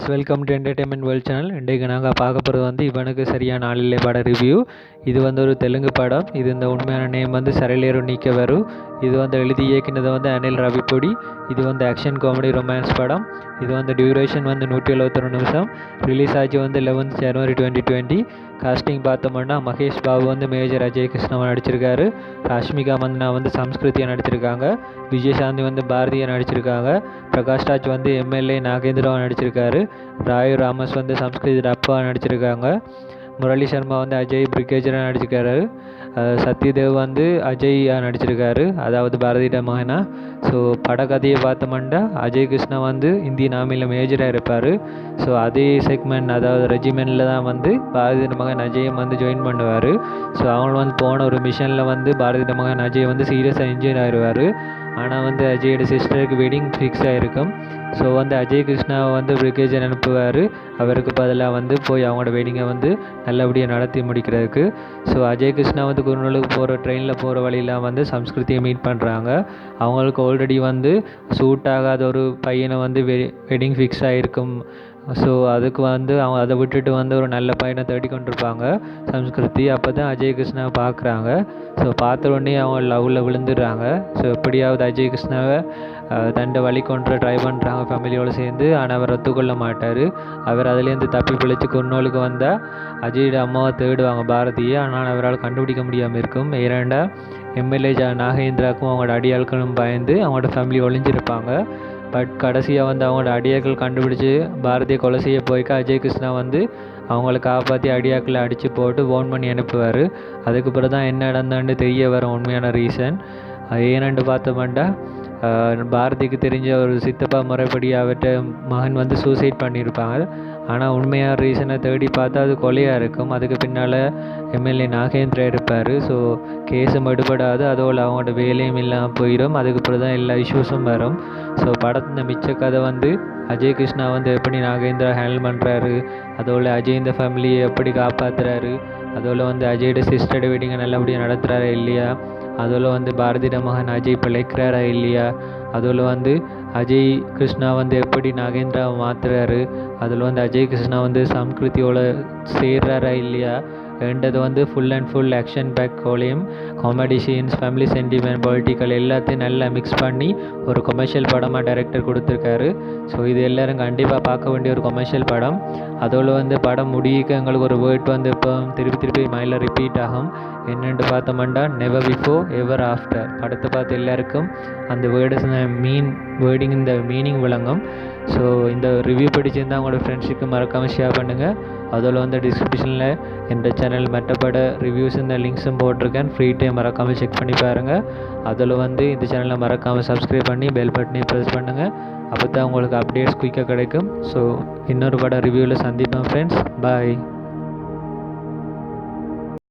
Welcome to entertainment world channel. இன்றைக்கு நாங்கள் பார்க்க போகிறது வந்து இவனுக்கு சரியான ஆளில்லை பட ரிவ்யூ. இது வந்து ஒரு தெலுங்கு படம். இது இந்த உண்மையான நேம் வந்து சரளேரு நீக்கவரு. இது வந்து எழுதி இயக்கினது வந்து அனில் ரவிப்பொடி. இது வந்து ஆக்ஷன் காமெடி ரொமான்ஸ் படம். இது வந்து டியூரேஷன் வந்து 171 நிமிஷம். ரிலீஸ் ஆச்சு வந்து 11 ஜனவரி 2020. காஸ்டிங் பார்த்தோம்னா மகேஷ் பாபு வந்து மேஜர் அஜய் கிருஷ்ணவன் நடிச்சிருக்காரு. ராஷ்மிகா மந்தனா வந்து சம்ஸ்கிருதியா நடிச்சிருக்காங்க. விஜயசாந்தி வந்து பாரதியா நடிச்சிருக்காங்க. பிரகாஷ் ராஜ் வந்து எம்எல்ஏ நாகேந்திராவை நடிச்சிருக்காரு. ராய் ராமஸ் வந்து சம்ஸ்கிருதி அப்பா நடிச்சிருக்காங்க. முரளி சர்மா வந்து அஜய் பிரிகேஜராக நடிச்சிருக்காரு. சத்யதேவ் வந்து அஜய் நடிச்சிருக்காரு, அதாவது பாரதியோட மகனா. ஸோ படக்கதையை பார்த்தோம்னா அஜய் கிருஷ்ணா வந்து இந்தியன் ஆர்மியில் மேஜராக இருப்பார். ஸோ அதே செக்மெண்ட், அதாவது ரெஜிமெண்ட்டில் தான் வந்து பாரதியோட மகன் அஜயம் வந்து ஜாயின் பண்ணுவார். ஸோ அவங்க வந்து போன ஒரு மிஷனில் வந்து பாரதியோட மகன் அஜய் வந்து சீரியஸாக இன்ஜூர் ஆயிடுவார். ஆனால் வந்து அஜயோட சிஸ்டருக்கு வெட்டிங் ஃபிக்ஸ் ஆகிருக்கும். ஸோ வந்து அஜய் கிருஷ்ணாவை வந்து பிரிகேஜர் அனுப்புவார். அவருக்கு பதிலாக வந்து போய் அவங்களோட வெட்டிங்கை வந்து நல்லபடியாக நடத்தி முடிக்கிறதுக்கு. ஸோ அஜய் கிருஷ்ணா வந்து குருநூலுக்கு போகிற ட்ரெயினில் போகிற வழியெலாம் வந்து சம்ஸ்கிருதியை மீட் பண்ணுறாங்க. அவங்களுக்கு ஆல்ரெடி வந்து சூட் ஆகாத ஒரு பையனை வந்து வெட்டிங் ஃபிக்ஸ் ஆகிருக்கும். ஸோ அதுக்கு வந்து அவங்க அதை விட்டுட்டு வந்து ஒரு நல்ல பையனை தேடி கொண்டிருப்பாங்க சம்ஸ்கிருதி. அப்போ தான் அஜய் கிருஷ்ணாவை பார்க்குறாங்க. ஸோ பார்த்த உடனே அவங்க லவ்வில் விழுந்துடுறாங்க. ஸோ எப்படியாவது அஜய் கிருஷ்ணாவை தண்டை வழி கொண்டு ட்ரை பண்ணுறாங்க ஃபேமிலியோடு சேர்ந்து. ஆனால் அவர் ஒத்துக்கொள்ள மாட்டார். அவர் அதுலேருந்து தப்பி பிழைச்சி குருநூலுக்கு வந்தால் அஜயோட அம்மாவை தேடுவாங்க பாரதியை. ஆனால் அவரால் கண்டுபிடிக்க முடியாமல் இருக்கும். ஏன்னா எம்எல்ஏ நாகேந்திராவுக்கும் அவங்களோட அடியாட்களும் பயந்து அவங்களோட ஃபேமிலி ஒளிஞ்சிருப்பாங்க. பட் கடைசியாக வந்து அவங்களோட அடியாக்கள் கண்டுபிடிச்சி பாரதியை கொலை செய்ய போய்க்க அஜய் கிருஷ்ணா வந்து அவங்கள காப்பாற்றி அடியாக்களை அடித்து போட்டு ஃபோன் பண்ணி அனுப்புவார். அதுக்கு பிறகு தான் என்ன நடந்தான்னு தெரிய வரும் உண்மையான ரீசன். ஏனென்று பார்த்தோம்னா பாரதிக்கு தெரிஞ்ச ஒரு சித்தப்பா முறைப்படி அவர்கிட்ட மகன் வந்து சூசைட் பண்ணியிருப்பாங்க. ஆனால் உண்மையான ரீசனை தேடி பார்த்தா அது கொலையாக இருக்கும். அதுக்கு பின்னால் எம்எல்ஏ நாகேந்திரா இருப்பார். ஸோ கேஸும் எடுபடாது, அதோடு அவங்களோட வேலையும் இல்லாமல் போயிடும். அதுக்கு பிறகு தான் எல்லா இஷ்யூஸும் வரும். ஸோ படத்தின் மிச்ச கதை வந்து அஜய் கிருஷ்ணா வந்து எப்படி நாகேந்திரா ஹேண்டில் பண்ணுறாரு, அதோட அஜய் இந்த ஃபேமிலியை எப்படி காப்பாற்றுறாரு, அதோட வந்து அஜயோட சிஸ்டரோட வெட்டிங்கை நல்லபடியாக நடத்துகிறாரா இல்லையா, அதில் வந்து பாரதியோட மகன் அஜய் பிழைக்கிறாரா இல்லையா, அதில் வந்து அஜய் கிருஷ்ணா வந்து எப்படி நாகேந்திராவை மாற்றுறாரு, அதில் வந்து அஜய் கிருஷ்ணா வந்து சம்ஸ்கிருதியோட சேர்றாரா இல்லையா என்றது வந்து full and full action pack கோலையும் comedy scenes, family sentiment, political எல்லாத்தையும் நல்லா மிக்ஸ் பண்ணி ஒரு கொமர்ஷியல் படமாக டைரக்டர் கொடுத்துருக்காரு. ஸோ இது எல்லோரும் கண்டிப்பாக பார்க்க வேண்டிய ஒரு கொமர்ஷியல் படம். அதோடு வந்து படம் முடிக்க எங்களுக்கு ஒரு வேர்ட் வந்து இப்போ திருப்பி மைண்டில் ரிப்பீட் ஆகும். என்னென்று பார்த்தோம்னா நெவர் பிஃபோர் எவர் ஆஃப்டர். படத்தை பார்த்து எல்லாருக்கும் அந்த வேர்டிங் இந்த மீனிங் விளங்கும். ஸோ இந்த ரிவ்யூ படிச்சிருந்தால் உங்களோட ஃப்ரெண்ட்ஸுக்கு மறக்காமல் ஷேர் பண்ணுங்கள். அதில் வந்து டிஸ்கிரிப்ஷனில் எந்த சேனல் மற்றப்பட ரிவ்யூஸ் இந்த லிங்க்ஸும் போட்டிருக்கேன். ஃப்ரீ டைம் மறக்காமல் செக் பண்ணி பாருங்கள். அதில் வந்து இந்த சேனலை மறக்காமல் சப்ஸ்கிரைப் பண்ணி பெல் பட்டனையும் ப்ரெஸ் பண்ணுங்கள். அப்போ தான் உங்களுக்கு அப்டேட்ஸ் குயிக்காக கிடைக்கும். ஸோ இன்னொரு படம் ரிவ்யூவில் சந்திப்பேன் ஃப்ரெண்ட்ஸ். பாய்.